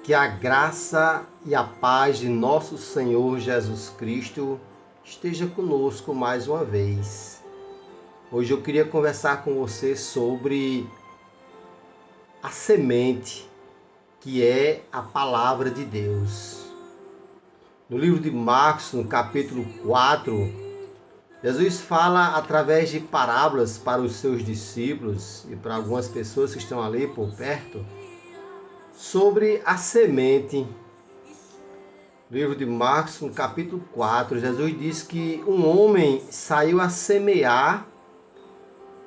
Que a graça e a paz de nosso Senhor Jesus Cristo esteja conosco mais uma vez. Hoje eu queria conversar com você sobre a semente, que é a palavra de Deus. No livro de Marcos, no capítulo 4, Jesus fala através de parábolas para os seus discípulos e para algumas pessoas que estão ali por perto, sobre a semente. No livro de Marcos, no capítulo 4, Jesus diz que um homem saiu a semear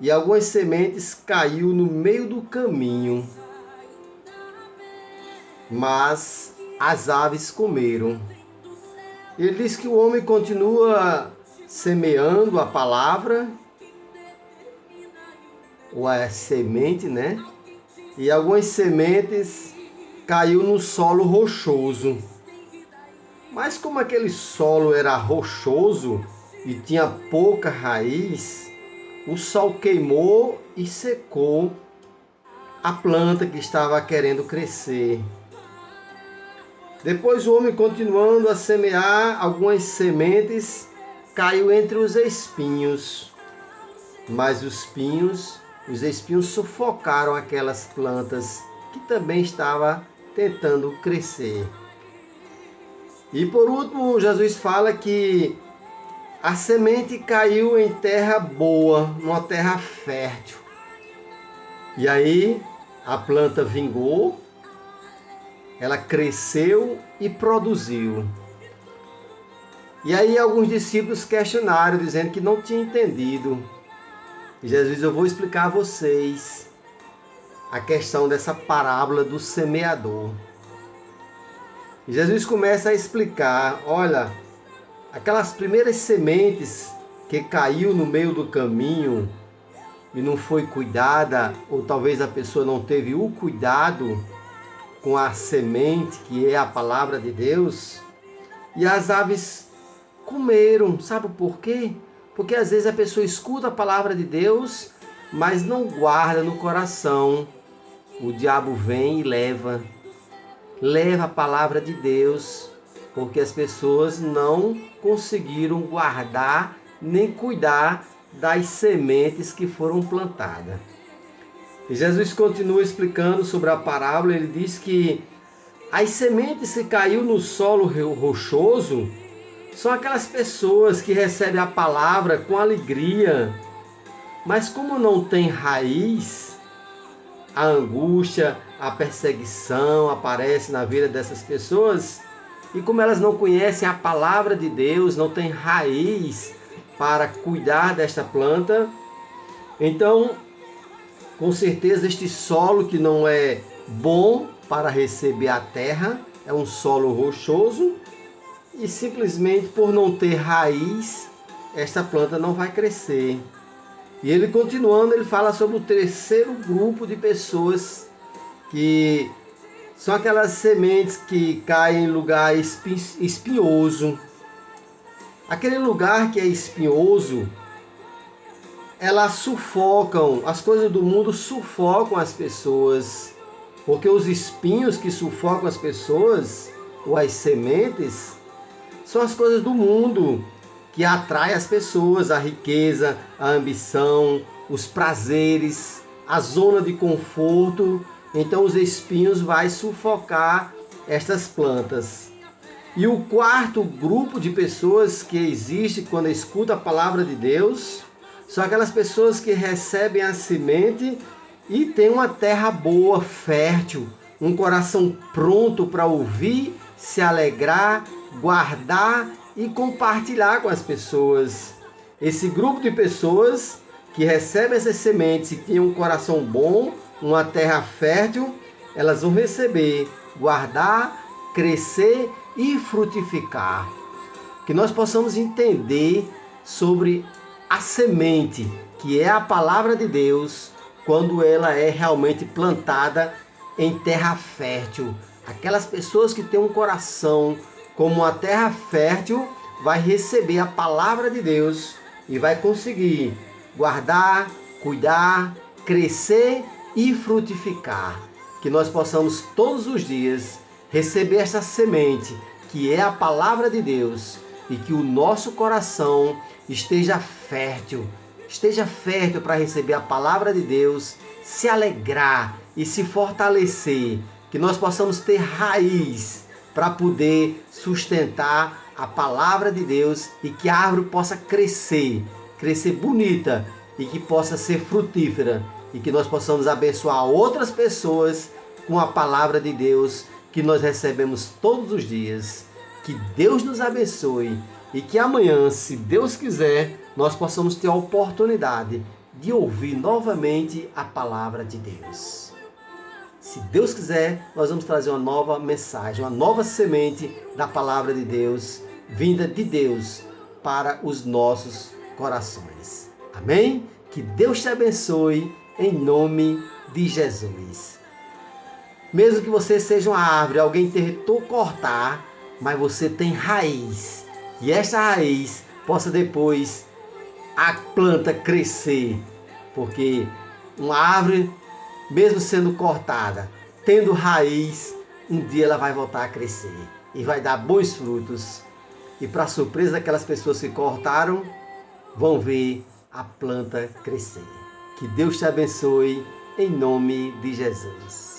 e algumas sementes caiu no meio do caminho, mas as aves comeram. Ele diz que o homem continua semeando a palavra, ou a semente, né? E algumas sementes caiu no solo rochoso. Mas como aquele solo era rochoso e tinha pouca raiz, o sol queimou e secou a planta que estava querendo crescer. Depois o homem, continuando a semear, algumas sementes caiu entre os espinhos. Mas os espinhos sufocaram aquelas plantas que também estavam tentando crescer. E por último, Jesus fala que a semente caiu em terra boa, numa terra fértil. E aí a planta vingou, ela cresceu e produziu. E aí alguns discípulos questionaram, dizendo que não tinham entendido. E Jesus, eu vou explicar a vocês a questão dessa parábola do semeador. E Jesus começa a explicar, olha, aquelas primeiras sementes que caiu no meio do caminho e não foi cuidada, ou talvez a pessoa não teve o cuidado com a semente, que é a palavra de Deus, e as aves comeram. Sabe por quê? Porque às vezes a pessoa escuta a palavra de Deus, mas não guarda no coração. O diabo vem e leva a palavra de Deus, porque as pessoas não conseguiram guardar nem cuidar das sementes que foram plantadas. E Jesus continua explicando sobre a parábola. Ele diz que as sementes que caiu no solo rochoso são aquelas pessoas que recebem a palavra com alegria, mas como não tem raiz, a angústia, a perseguição aparece na vida dessas pessoas, e como elas não conhecem a palavra de Deus, não têm raiz para cuidar desta planta, então, com certeza, este solo que não é bom para receber a terra, é um solo rochoso, e simplesmente por não ter raiz, esta planta não vai crescer. E ele, continuando, ele fala sobre o terceiro grupo de pessoas, que são aquelas sementes que caem em lugar espinhoso. Aquele lugar que é espinhoso, elas sufocam, as coisas do mundo sufocam as pessoas, porque os espinhos que sufocam as pessoas, ou as sementes, são as coisas do mundo que atraem as pessoas, a riqueza, a ambição, os prazeres, a zona de conforto. Então os espinhos vão sufocar estas plantas. E o quarto grupo de pessoas que existe quando escuta a palavra de Deus são aquelas pessoas que recebem a semente e têm uma terra boa, fértil, um coração pronto para ouvir, se alegrar, guardar e compartilhar com as pessoas. Esse grupo de pessoas que recebem essas sementes e têm um coração bom, uma terra fértil, elas vão receber, guardar, crescer e frutificar. Que nós possamos entender sobre a semente, que é a palavra de Deus, quando ela é realmente plantada em terra fértil. Aquelas pessoas que têm um coração como uma terra fértil, vai receber a palavra de Deus e vai conseguir guardar, cuidar, crescer e frutificar. Que nós possamos todos os dias receber essa semente, que é a palavra de Deus, e que o nosso coração esteja fértil para receber a palavra de Deus, se alegrar e se fortalecer, que nós possamos ter raiz para poder sustentar a palavra de Deus e que a árvore possa crescer bonita e que possa ser frutífera e que nós possamos abençoar outras pessoas com a palavra de Deus que nós recebemos todos os dias. Que Deus nos abençoe e que amanhã, se Deus quiser, nós possamos ter a oportunidade de ouvir novamente a palavra de Deus. Se Deus quiser, nós vamos trazer uma nova mensagem, uma nova semente da palavra de Deus, vinda de Deus para os nossos corações. Amém? Que Deus te abençoe em nome de Jesus. Mesmo que você seja uma árvore, alguém tentou cortar, mas você tem raiz. E essa raiz possa depois a planta crescer. Porque uma árvore, mesmo sendo cortada, tendo raiz, um dia ela vai voltar a crescer. E vai dar bons frutos. E para surpresa daquelas pessoas que cortaram, vão ver a planta crescer. Que Deus te abençoe em nome de Jesus.